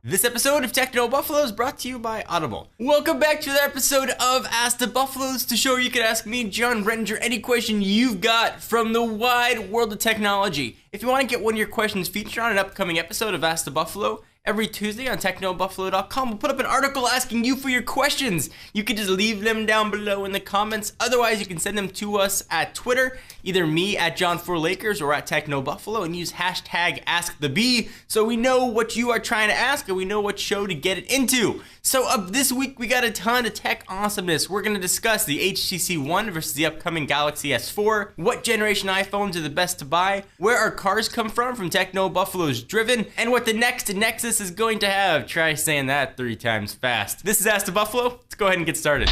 This episode of Techno Buffalo is brought to you by Audible. Welcome back to another episode of Ask the Buffaloes, the show where you can ask me, John Rettinger, any question you've got from the wide world of technology. If you want to get one of your questions featured on an upcoming episode of Ask the Buffalo, every Tuesday on technobuffalo.com, we'll put up an article asking you for your questions. You can just leave them down below in the comments. Otherwise, you can send them to us at Twitter, either me at John4Lakers or at TechnoBuffalo, and use hashtag AskTheBee so we know what you are trying to ask and we know what show to get it into. So this week, we got a ton of tech awesomeness. We're going to discuss the HTC One versus the upcoming Galaxy S4, what generation iPhones are the best to buy, where our cars come from Techno Buffalo's Driven, and what the next Nexus is going to have. Try saying that 3 times fast. This is Ask the Buffalo. Let's go ahead and get started.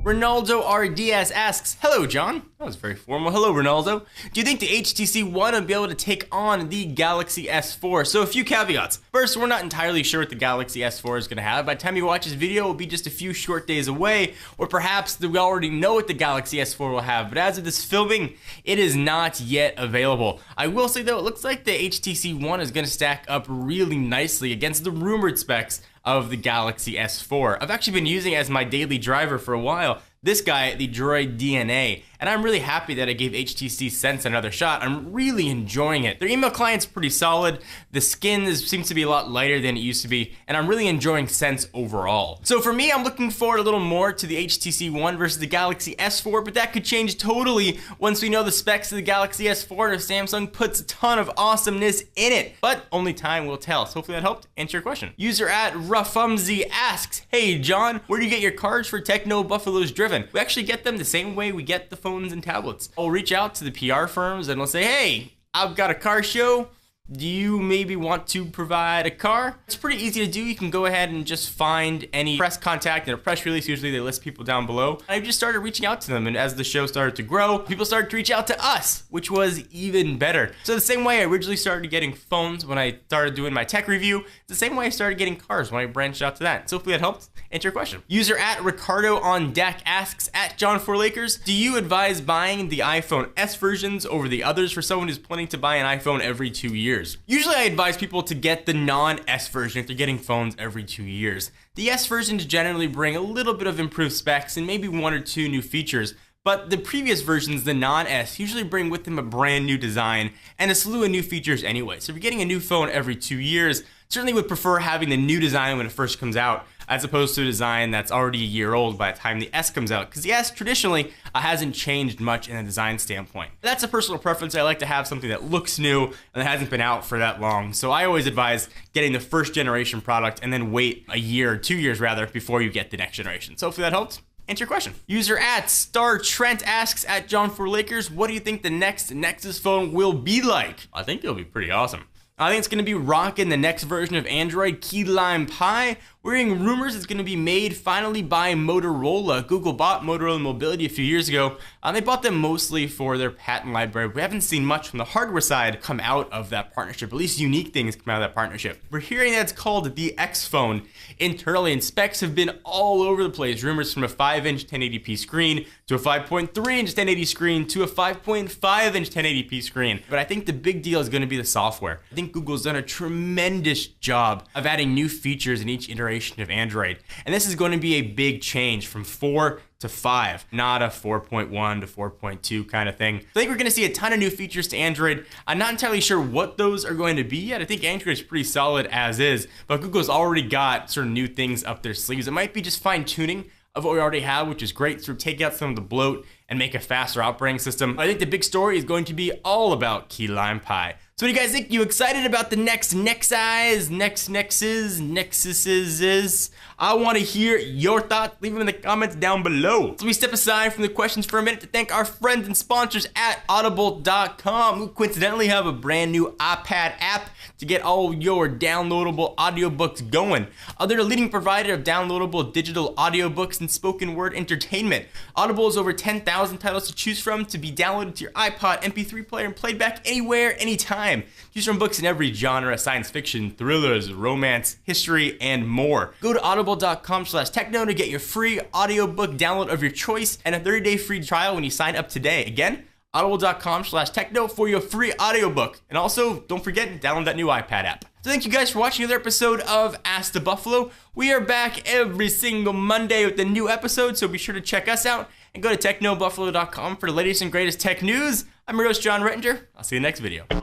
Ronaldo R. Diaz asks, hello, John. That was very formal. Hello, Ronaldo. Do you think the HTC One will be able to take on the Galaxy S4? So a few caveats. First, we're not entirely sure what the Galaxy S4 is going to have. By the time you watch this video, it will be just a few short days away, or perhaps we already know what the Galaxy S4 will have. But as of this filming, it is not yet available. I will say, though, it looks like the HTC One is going to stack up really nicely against the rumored specs of the Galaxy S4. I've actually been using it as my daily driver for a while. This guy, the Droid DNA, and I'm really happy that I gave HTC Sense another shot. I'm really enjoying it. Their email client's pretty solid. The skin seems to be a lot lighter than it used to be, and I'm really enjoying Sense overall. So for me, I'm looking forward a little more to the HTC One versus the Galaxy S4, but that could change totally once we know the specs of the Galaxy S4 and if Samsung puts a ton of awesomeness in it. But only time will tell. So hopefully that helped answer your question. User at Rafumzi asks, hey John, where do you get your cards for Techno Buffalo's Driven? We actually get them the same way we get the phones and tablets. We'll reach out to the PR firms and we'll say, hey, I've got a car show. Do you maybe want to provide a car? It's pretty easy to do. You can go ahead and just find any press contact in a press release. Usually they list people down below. I just started reaching out to them, and as the show started to grow, people started to reach out to us, which was even better. So the same way I originally started getting phones when I started doing my tech review, it's the same way I started getting cars when I branched out to that. So hopefully that helped answer your question. User at Ricardo on Deck asks, at John4Lakers, do you advise buying the iPhone S versions over the others for someone who's planning to buy an iPhone every 2 years? Usually I advise people to get the non-S version if they're getting phones every 2 years. The S versions generally bring a little bit of improved specs and maybe 1 or 2 new features, but the previous versions, the non-S, usually bring with them a brand new design and a slew of new features anyway. So if you're getting a new phone every 2 years, certainly would prefer having the new design when it first comes out, as opposed to a design that's already a year old by the time the S comes out, because the S traditionally hasn't changed much in a design standpoint. That's a personal preference. I like to have something that looks new and that hasn't been out for that long, so I always advise getting the first generation product and then wait a year, 2 years rather, before you get the next generation. So hopefully that helped answer your question. User at Star Trent asks, at John4Lakers, what do you think the next Nexus phone will be like? I think it'll be pretty awesome. I think it's going to be rocking the next version of Android, Key Lime Pie. We're hearing rumors it's going to be made finally by Motorola. Google bought Motorola Mobility a few years ago. They bought them mostly for their patent library. We haven't seen much from the hardware side come out of that partnership, at least unique things come out of that partnership. We're hearing that it's called the X phone internally, and specs have been all over the place. Rumors from a 5-inch 1080p screen to a 5.3-inch 1080 screen to a 5.5-inch 1080p screen. But I think the big deal is going to be the software. I think Google's done a tremendous job of adding new features in each iteration of Android. And this is going to be a big change from 4 to 5, not a 4.1 to 4.2 kind of thing. I think we're going to see a ton of new features to Android. I'm not entirely sure what those are going to be yet. I think Android is pretty solid as is, but Google's already got sort of new things up their sleeves. It might be just fine tuning of what we already have, which is great, sort of take out some of the bloat and make a faster operating system. I think the big story is going to be all about Key Lime Pie. So what do you guys think? You excited about the next Nexuses? I want to hear your thoughts. Leave them in the comments down below. So we step aside from the questions for a minute to thank our friends and sponsors at Audible.com, who coincidentally have a brand new iPad app to get all your downloadable audiobooks going. They're the leading provider of downloadable digital audiobooks and spoken word entertainment. Audible has over 10,000 titles to choose from to be downloaded to your iPod, MP3 player, and played back anywhere, anytime. time. Choose from books in every genre: science fiction, thrillers, romance, history, and more. Go to audible.com/techno to get your free audiobook download of your choice and a 30-day free trial when you sign up today. Again, audible.com/techno for your free audiobook. And also, don't forget to download that new iPad app. So thank you guys for watching another episode of Ask the Buffalo. We are back every single Monday with a new episode, so be sure to check us out and go to technobuffalo.com for the latest and greatest tech news. I'm your host, John Rettinger. I'll see you in the next video.